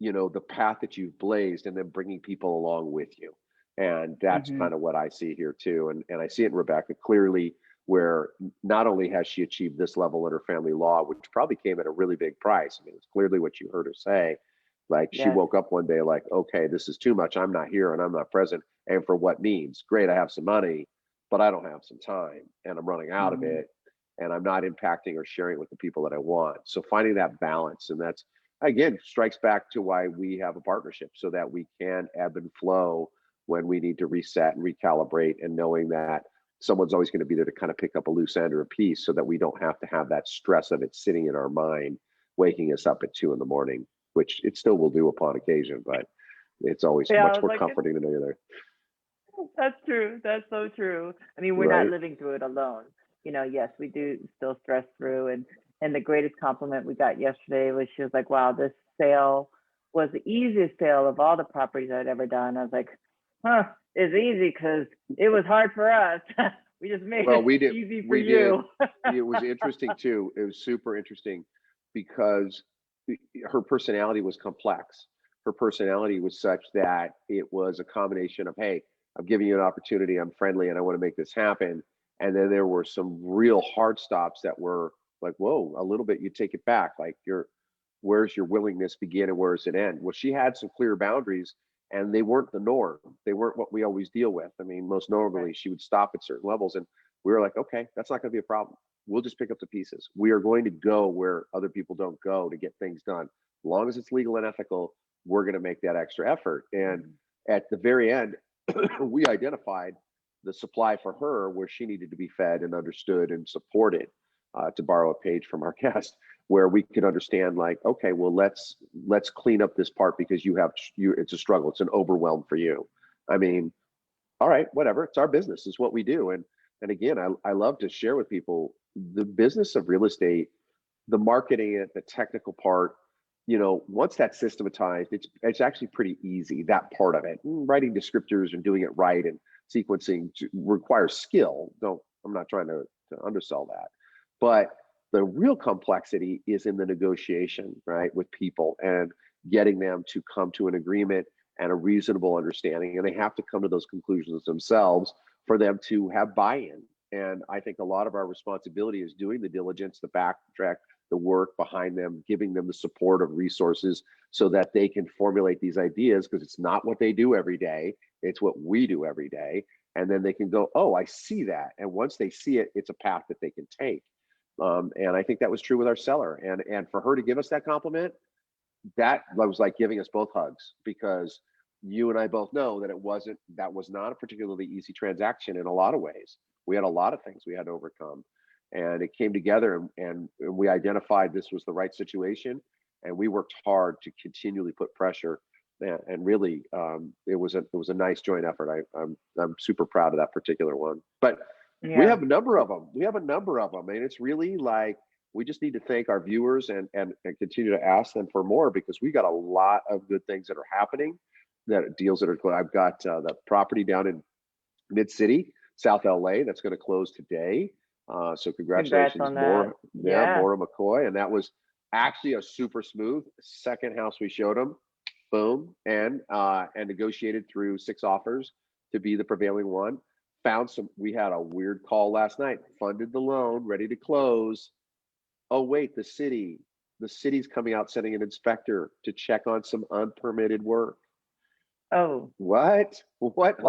the path that you've blazed and then bringing people along with you. And that's Mhm. kind of what I see here too. And I see it in Rebecca clearly, where not only has she achieved this level in her family law, which probably came at a really big price. I mean, it's clearly what you heard her say. Like she Yes. woke up one day like, okay, this is too much. I'm not here and I'm not present. And for what means? Great, I have some money, but I don't have some time and I'm running out of Mhm. it and I'm not impacting or sharing with the people that I want. So finding that balance, and that's again strikes back to why we have a partnership, so that we can ebb and flow when we need to reset and recalibrate, and knowing that someone's always going to be there to kind of pick up a loose end or a piece, so that we don't have to have that stress of it sitting in our mind, waking us up at 2 a.m, which it still will do upon occasion, but it's always Yeah, I much was more like, comforting to know you're there. that's true. That's so true. I mean, we're not Right. living through it alone. Yes, we do still stress through. And the greatest compliment we got yesterday was she was like, "Wow, this sale was the easiest sale of all the properties I'd ever done." I was like, "Huh, it's easy because it was hard for us. We just made Well, it we did. easy for We did. you." It was interesting too. It was super interesting because her personality was complex. Her personality was such that it was a combination of, hey, I'm giving you an opportunity, I'm friendly, and I want to make this happen. And then there were some real hard stops that were like, whoa, a little bit, you take it back. Like, where's your willingness begin and where does it end? Well, she had some clear boundaries, and they weren't the norm. They weren't what we always deal with. I mean, most normally Right. she would stop at certain levels, and we were like, okay, that's not going to be a problem. We'll just pick up the pieces. We are going to go where other people don't go to get things done. As long as it's legal and ethical, we're going to make that extra effort. And Mhm. at the very end, we identified the supply for her where she needed to be fed and understood and supported. To borrow a page from our guest, where we could understand, like, okay, well, let's clean up this part because it's a struggle, it's an overwhelm for you. I mean, all right, whatever, it's our business, it's what we do. And again, I love to share with people the business of real estate, the marketing it, the technical part. Once that's systematized, it's actually pretty easy, that part of it. Writing descriptors and doing it right and sequencing requires skill. Don't I'm not trying to undersell that, but the real complexity is in the negotiation, right, with people, and getting them to come to an agreement and a reasonable understanding. And they have to come to those conclusions themselves for them to have buy-in. And I think a lot of our responsibility is doing the diligence, the backtrack, the work behind them, giving them the support of resources so that they can formulate these ideas, because it's not what they do every day, it's what we do every day. And then they can go, oh, I see that. And once they see it, it's a path that they can take. And I think that was true with our seller. And for her to give us that compliment, that was like giving us both hugs, because you and I both know that that was not a particularly easy transaction in a lot of ways. We had a lot of things we had to overcome, and it came together, and we identified this was the right situation, and we worked hard to continually put pressure. And really, it was a nice joint effort. I'm super proud of that particular one. But we Yeah. have a number of them. And it's really like, we just need to thank our viewers and continue to ask them for more, because we got a lot of good things that are happening, that deals that are. I've got the property down in Mid City, South LA, that's going to close today. So Congrats congratulations, on that. Yeah. Maura McCoy. And that was actually a super smooth second house we showed them. Boom. And negotiated through 6 offers to be the prevailing one. We had a weird call last night, funded the loan, ready to close. Oh, wait, the city's coming out, sending an inspector to check on some unpermitted work. Oh, What? what?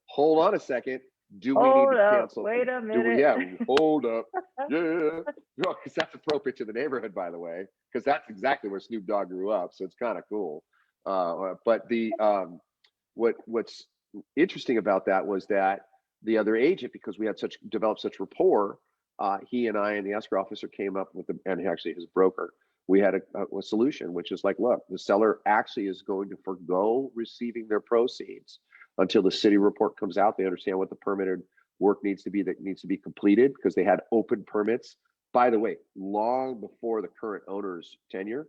Hold on a second. Do we need Hold to up. cancel? Wait a Do we? minute. Yeah. Hold up. Yeah. Because that's appropriate to the neighborhood, by the way, because that's exactly where Snoop Dogg grew up. So it's kind of cool. But what's interesting about that was that the other agent, because we had developed such rapport, he and I and the escrow officer came up with and actually his broker, we had a solution, which is like, look, the seller actually is going to forego receiving their proceeds until the city report comes out. They understand what the permitted work needs to be completed, because they had open permits, by the way, long before the current owner's tenure,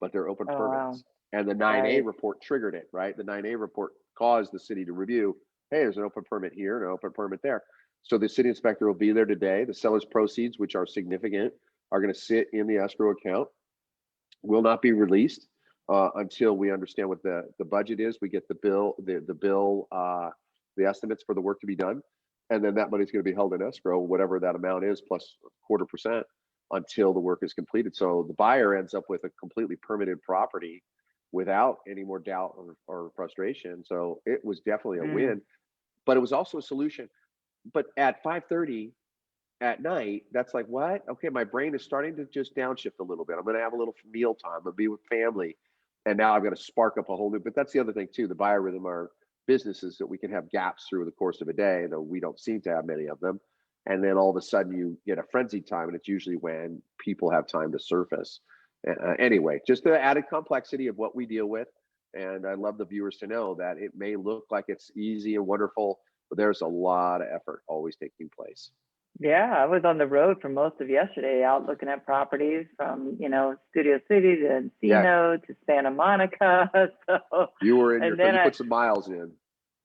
but they're open Oh, wow. permits. And the 9A Right. report triggered it, right? The 9A report caused the city to review, hey, there's an open permit here and an open permit there. So the city inspector will be there today. The seller's proceeds, which are significant, are going to sit in the escrow account, will not be released until we understand what the budget is. We get the bill, the estimates for the work to be done, and then that money's going to be held in escrow, whatever that amount is, plus 0.25%, until the work is completed. So the buyer ends up with a completely permitted property without any more doubt or frustration. So it was definitely a win, but it was also a solution. But at 5:30 at night, that's like, what? Okay, my brain is starting to just downshift a little bit. I'm going to have a little meal time. I'm going to be with family. And now I've got to spark up a whole new, but that's the other thing too. The biorhythm are businesses that we can have gaps through the course of a day, though we don't seem to have many of them. And then all of a sudden you get a frenzied time, and it's usually when people have time to surface. Anyway, just the added complexity of what we deal with. And I love the viewers to know that it may look like it's easy and wonderful, but there's a lot of effort always taking place. Yeah, I was on the road for most of yesterday, out looking at properties from, Studio City to Encino to Santa Monica. So you were in and your, then you put some miles in.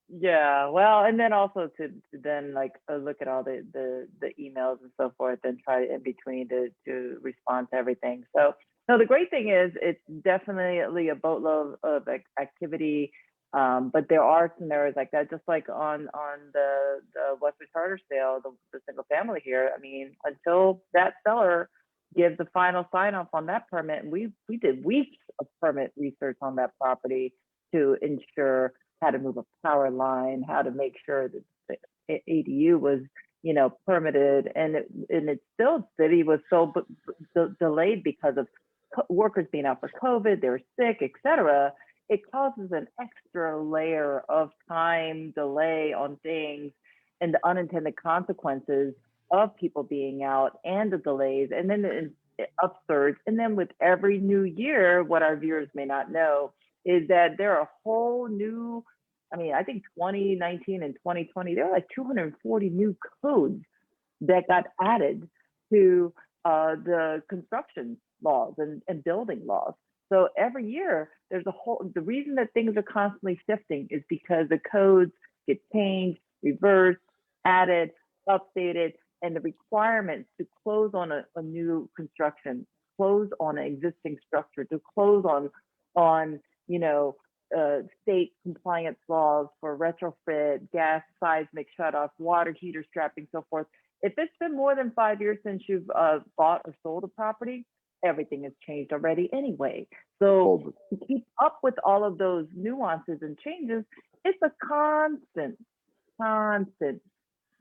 Yeah, well, and then also to then like look at all the emails and so forth, and try in between to respond to everything. So the great thing is it's definitely a boatload of activity, but there are scenarios like that, just like on the Western Charter sale, the single family here. I mean, until that seller gives the final sign off on that permit, and we did weeks of permit research on that property to ensure how to move a power line, how to make sure that the ADU was, permitted, and it still, city was so delayed because of workers being out for COVID, they were sick, etc. It causes an extra layer of time delay on things, and the unintended consequences of people being out and the delays, and then it upsurge. And then with every new year, what our viewers may not know is that there are a whole new, I think 2019 and 2020, there are like 240 new codes that got added to the construction laws and building laws. So every year, the reason that things are constantly shifting is because the codes get changed, reversed, added, updated, and the requirements to close on a new construction, close on an existing structure, to close on state compliance laws for retrofit, gas seismic shutoff, water heater strapping, so forth. If it's been more than 5 years since you've bought or sold a property, everything has changed already anyway. So to keep up with all of those nuances and changes, it's a constant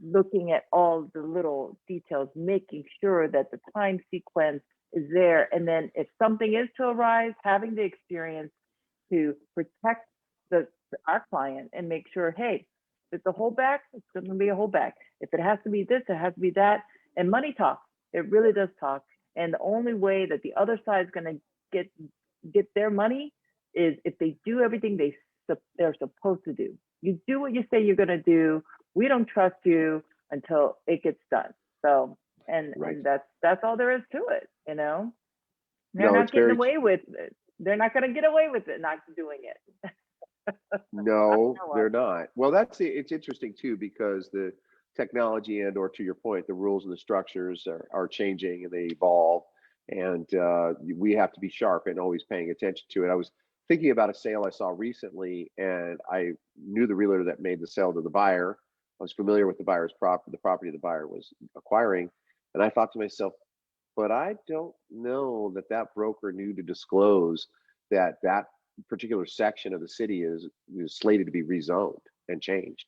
looking at all the little details, making sure that the time sequence is there. And then if something is to arise, having the experience to protect our client and make sure, hey, if it's a holdback, it's going to be a holdback. If it has to be this, it has to be that. And money talks. It really does talk. And the only way that the other side is going to get their money is if they do everything they're supposed to do. You do what you say you're going to do. We don't trust you until it gets done. So, and that's all there is to it. They're not getting away with it. They're not going to get away with it not doing it. No, they're not. Well, it's interesting too, because the technology or to your point, the rules and the structures are changing and they evolve, and we have to be sharp and always paying attention to it. I was thinking about a sale I saw recently, and I knew the realtor that made the sale to the buyer. I was familiar with the buyer's the property the buyer was acquiring, and I thought to myself, but I don't know that broker knew to disclose that particular section of the city is slated to be rezoned and changed.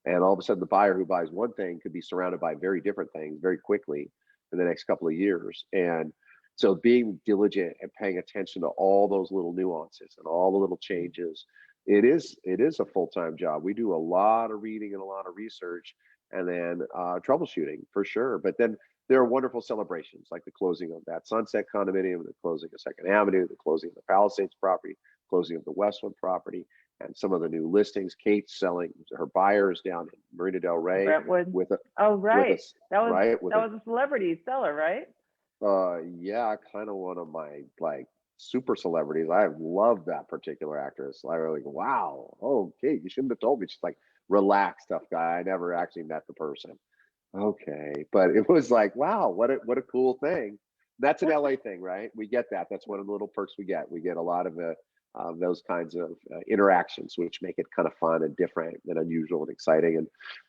And all of a sudden, the buyer who buys one thing could be surrounded by very different things very quickly in the next couple of years. And so being diligent and paying attention to all those little nuances and all the little changes, it is a full-time job. We do a lot of reading and a lot of research, and then troubleshooting for sure. But then there are wonderful celebrations, like the closing of that Sunset condominium, the closing of Second Avenue, the closing of the Palisades property, closing of the Westwood property, and some of the new listings. Kate's selling her buyers down in Marina Del Rey. Brentwood. That was a celebrity seller, right? Yeah, kind of one of my super celebrities. I love that particular actress. I was like, wow, oh, Kate, you shouldn't have told me. She's like, relax, tough guy. I never actually met the person. Okay, but it was like, wow, what a cool thing. That's an LA thing, right? We get that. That's one of the little perks we get. We get a lot of those kinds of interactions, which make it kind of fun and different and unusual and exciting.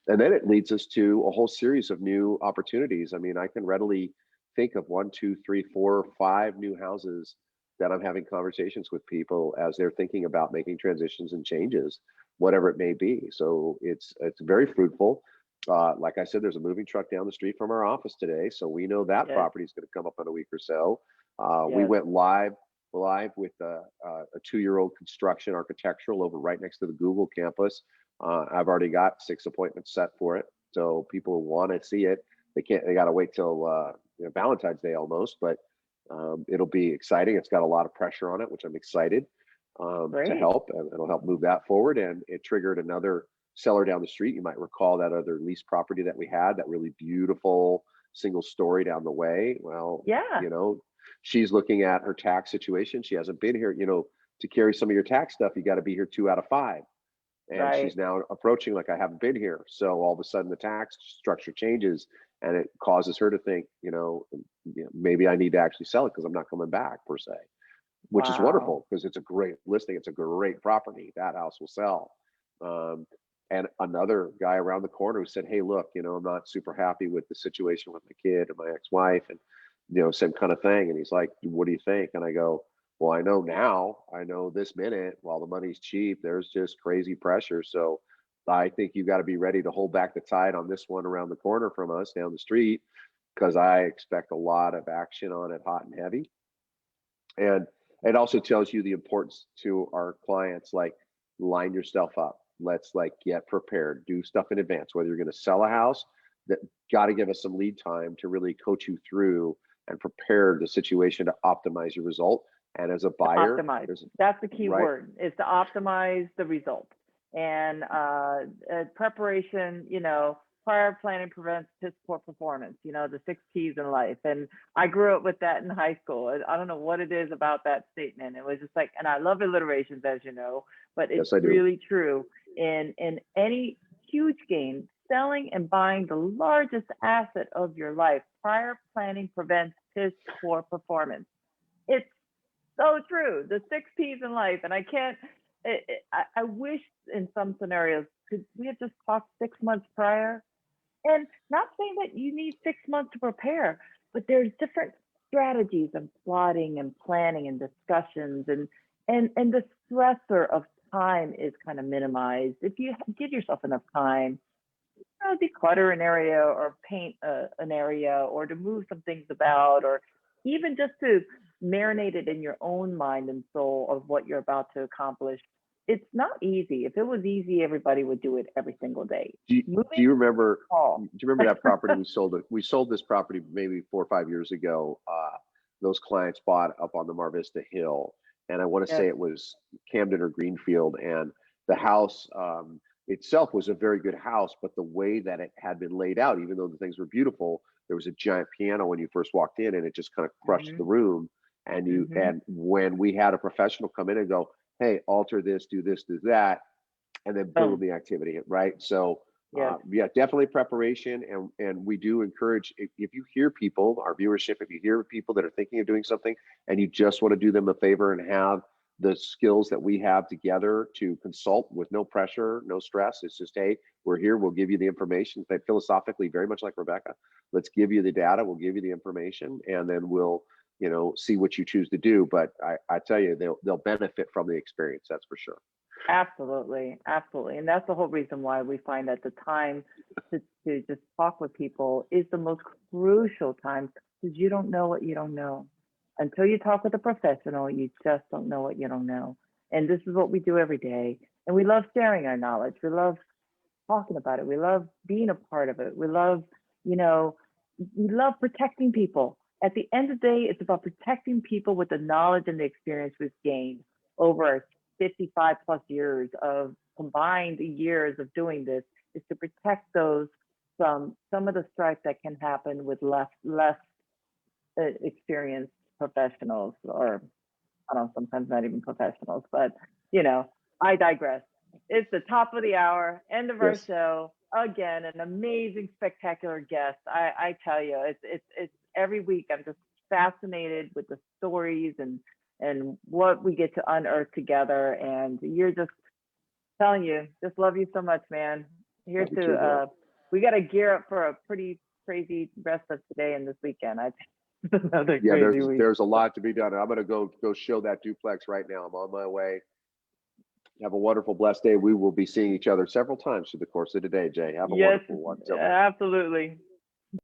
And then it leads us to a whole series of new opportunities. I mean, I can readily think of 1, 2, 3, 4, 5 new houses that I'm having conversations with people as they're thinking about making transitions and changes, whatever it may be. So it's very fruitful. Like I said, there's a moving truck down the street from our office today, so we know that Yes. property is going to come up in a week or so. We Yes. went live with a 2-year-old construction architectural over right next to the Google campus. I've already got 6 appointments set for it, so people want to see it. They got to wait till Valentine's Day almost, but it'll be exciting. It's got a lot of pressure on it, which I'm excited to Great. help, and it'll help move that forward. And it triggered another seller down the street. You might recall that other lease property that we had, that really beautiful single story down the way. Well, Yeah. she's looking at her tax situation. She hasn't been here, to carry some of your tax stuff, you got to be here 2 out of 5. And Right. she's now approaching like, I haven't been here. So all of a sudden the tax structure changes, and it causes her to think, maybe I need to actually sell it because I'm not coming back per se, which is Wow. wonderful because it's a great listing. It's a great property. That house will sell. And another guy around the corner who said, hey, look, I'm not super happy with the situation with my kid and my ex-wife, and, same kind of thing. And he's like, what do you think? And I go, well, I know this minute, while the money's cheap, there's just crazy pressure. So I think you got to be ready to hold back the tide on this one around the corner from us down the street, because I expect a lot of action on it, hot and heavy. And it also tells you the importance to our clients, like, line yourself up. Let's get prepared, do stuff in advance. Whether you're going to sell a house, that got to give us some lead time to really coach you through and prepare the situation to optimize your result. And as a buyer, Optimize. That's the key right? word, is to optimize the result. And preparation, prior planning prevents piss poor performance, the 6 P's in life. And I grew up with that in high school. I don't know what it is about that statement. It was just like, and I love alliterations, as you know, but it's Yes, I do. really true. In any huge game, selling and buying the largest asset of your life, prior planning prevents piss poor performance. It's so true. The 6 P's in life. And I wish in some scenarios, could we have just talked 6 months prior? And not saying that you need 6 months to prepare, but there's different strategies of plotting and planning and discussions, and the stressor of time is kind of minimized. If you give yourself enough time, declutter an area or paint an area, or to move some things about, or even just to marinate it in your own mind and soul of what you're about to accomplish. It's not easy. If it was easy, everybody would do it every single day. Do you remember that property we sold? We sold this property maybe 4 or 5 years ago. Those clients bought up on the Mar Vista Hill, and I want to say it was Camden or Greenfield, and the house itself was a very good house, but the way that it had been laid out, even though the things were beautiful, there was a giant piano when you first walked in, and it just kind of crushed the room. And and when we had a professional come in and go, hey, alter this, do that, and then boom, the activity, right? So definitely preparation. And we do encourage, if you hear people, our viewership, if you hear people that are thinking of doing something and you just want to do them a favor and have the skills that we have together to consult with no pressure, no stress. It's just, hey, we're here, we'll give you the information. That philosophically, very much like Rebecca, let's give you the data, we'll give you the information, and then we'll see what you choose to do. But I tell you, they'll benefit from the experience, that's for sure. Absolutely. And that's the whole reason why we find that the time to just talk with people is the most crucial time, because you don't know what you don't know. Until you talk with a professional, you just don't know what you don't know. And this is what we do every day. And we love sharing our knowledge. We love talking about it. We love being a part of it. We love, we love protecting people. At the end of the day, it's about protecting people with the knowledge and the experience we've gained over 55 plus years of combined years of doing this, is to protect those from some of the strife that can happen with less experienced professionals, or I don't know, sometimes not even professionals, but I digress. It's the top of the hour, end of our show. Again, an amazing, spectacular guest. I tell you, it's every week I'm just fascinated with the stories and and what we get to unearth together. And you're just telling you, just love you so much, man. Here Love you too, to man. we got to gear up for a pretty crazy rest of today and this weekend. I think another Yeah, crazy week. there's a lot to be done. I'm gonna go show that duplex right now. I'm on my way. Have a wonderful, blessed day. We will be seeing each other several times through the course of the day, Jay. Have a Yes, wonderful one. Till then. absolutely.